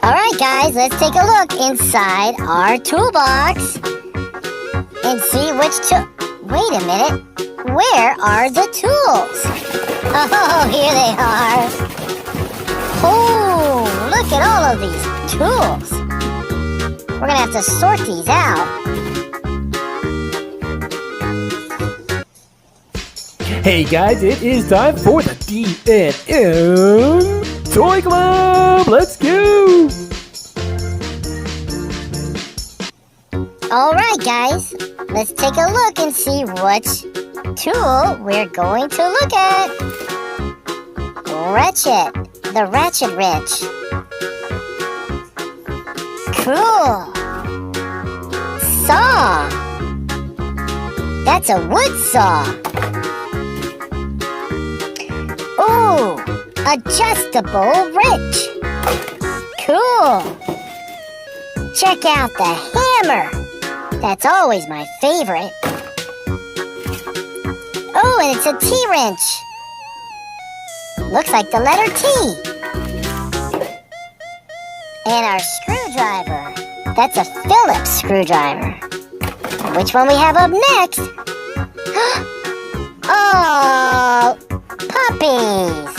Alright guys, let's take a look inside our toolbox and see which tool... Wait a minute, where are the tools? Oh, here they are. Oh, look at all of these tools. We're gonna have to sort these out. Hey guys, it is time for the D&M Toy Club! Let's go! Alright guys, let's take a look and see which tool we're going to look at. Ratchet, the ratchet wrench. Cool. Saw. That's a wood saw. Ooh, adjustable wrench. Cool. Check out the hammer. That's always my favorite. Oh, and it's a T-wrench. Looks like the letter T. And our screwdriver. That's a Phillips screwdriver. Which one we have up next? Oh, puppies.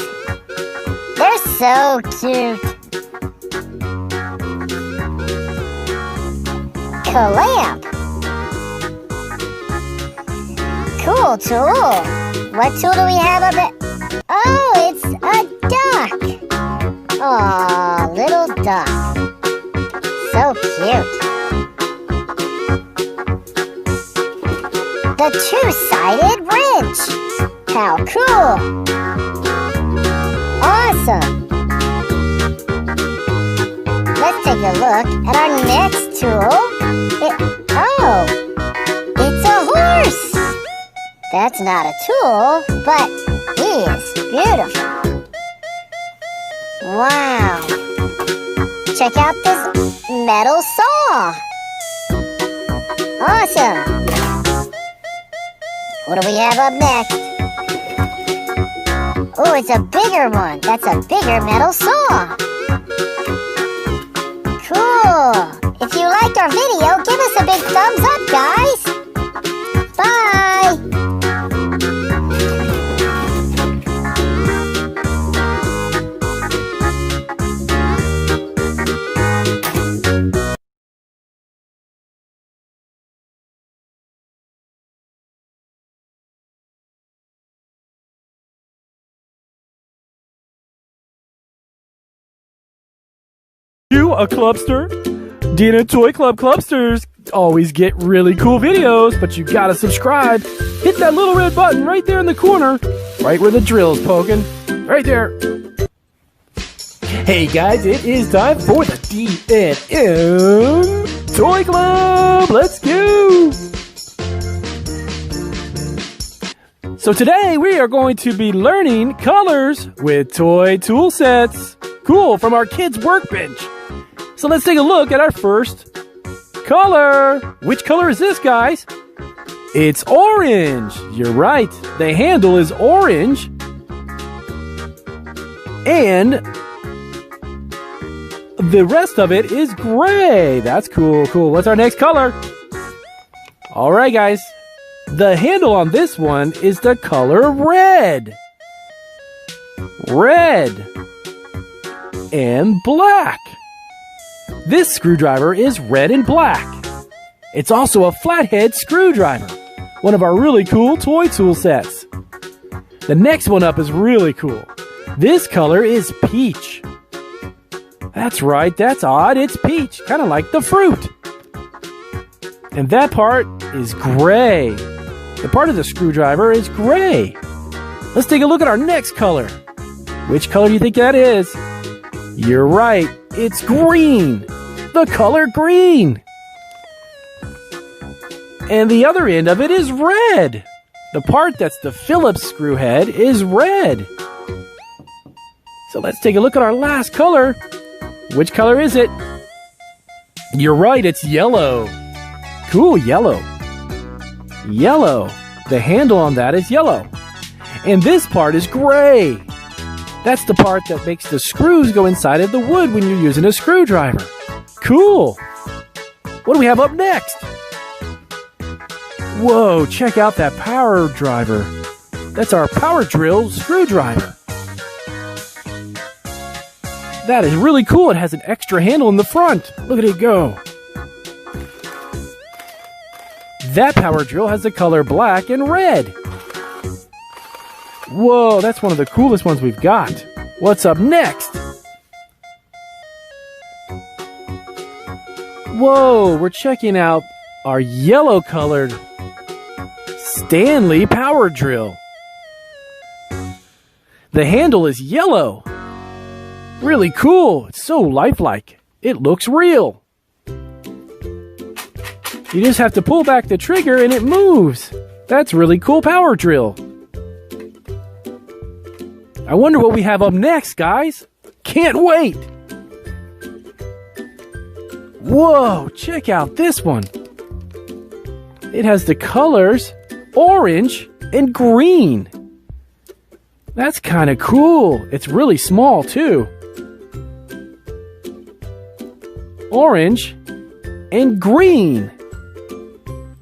They're so cute. Clamp. Cool tool. What tool do we have up there? Oh, it's a duck. Aw, little duck. So cute. The two-sided wrench. How cool. Awesome. Let's take a look at our next tool. It's a horse. That's not a tool, but he is beautiful. Wow. Check out this metal saw. Awesome. What do we have up next? Oh, it's a bigger one. That's a bigger metal saw. Cool. If you liked our video, give us a big thumbs up, guys. Bye. You a clubster? D&M Toy Club clubsters always get really cool videos, but you gotta subscribe. Hit that little red button right there in the corner, right where the drill is poking. Right there. Hey guys, it is time for the D&M Toy Club! Let's go! So today we are going to be learning colors with toy tool sets. Cool, from our kids' workbench. So let's take a look at our first color. Which color is this, guys? It's orange. You're right. The handle is orange. And the rest of it is gray. That's cool. Cool. What's our next color? All right, guys. The handle on this one is the color red. Red. And black. This screwdriver is red and black. It's also a flathead screwdriver, one of our really cool toy tool sets. The next one up is really cool. This color is peach. That's right, that's odd, it's peach, kind of like the fruit. And that part is gray. The part of the screwdriver is gray. Let's take a look at our next color. Which color do you think that is? You're right, it's green. The color green. And the other end of it is red. The part that's the Phillips screw head is red. So let's take a look at our last color. Which color is it? You're right, it's yellow. Cool, yellow. Yellow. The handle on that is yellow. And this part is gray. That's the part that makes the screws go inside of the wood when you're using a screwdriver. Cool! What do we have up next? Whoa, check out that power driver. That's our power drill screwdriver. That is really cool. It has an extra handle in the front. Look at it go. That power drill has the color black and red. Whoa, that's one of the coolest ones we've got. What's up next? Whoa, we're checking out our yellow colored Stanley power drill. The handle is yellow. Really cool. It's so lifelike. It looks real. You just have to pull back the trigger and it moves. That's really cool power drill. I wonder what we have up next, guys. Can't wait. Whoa, check out this one. It has the colors orange and green. That's kind of cool. It's really small too. Orange and green.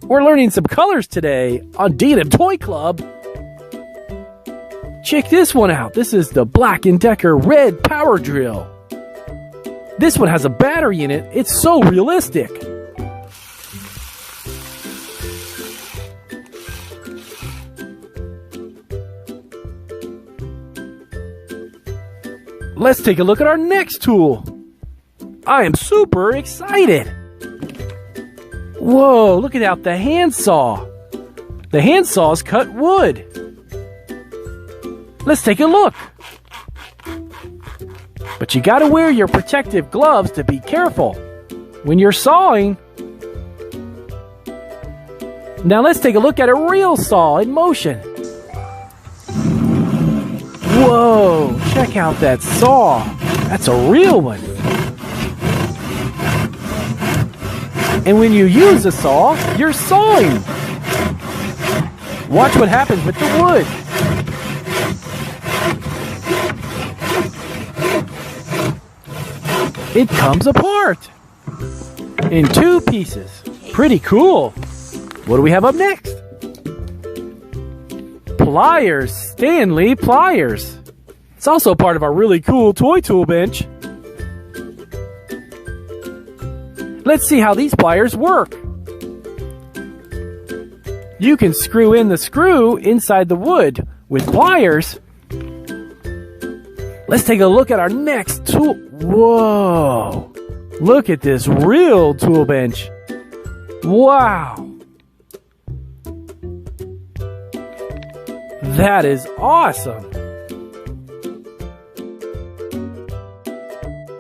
We're learning some colors today on D&M Toy Club. Check this one out. This is the Black & Decker red power drill. This one has a battery in it. It's so realistic. Let's take a look at our next tool. I am super excited. Whoa, look at the handsaw. The handsaws cut wood. Let's take a look. But you gotta wear your protective gloves to be careful when you're sawing. Now let's take a look at a real saw in motion. Whoa, check out that saw. That's a real one. And when you use a saw, you're sawing. Watch what happens with the wood. It comes apart in two pieces. Pretty cool. What do we have up next? Pliers, Stanley pliers. It's also part of our really cool toy tool bench. Let's see how these pliers work. You can screw in the screw inside the wood with pliers. Let's take a look at our next tool. Whoa! Look at this real tool bench. Wow! That is awesome.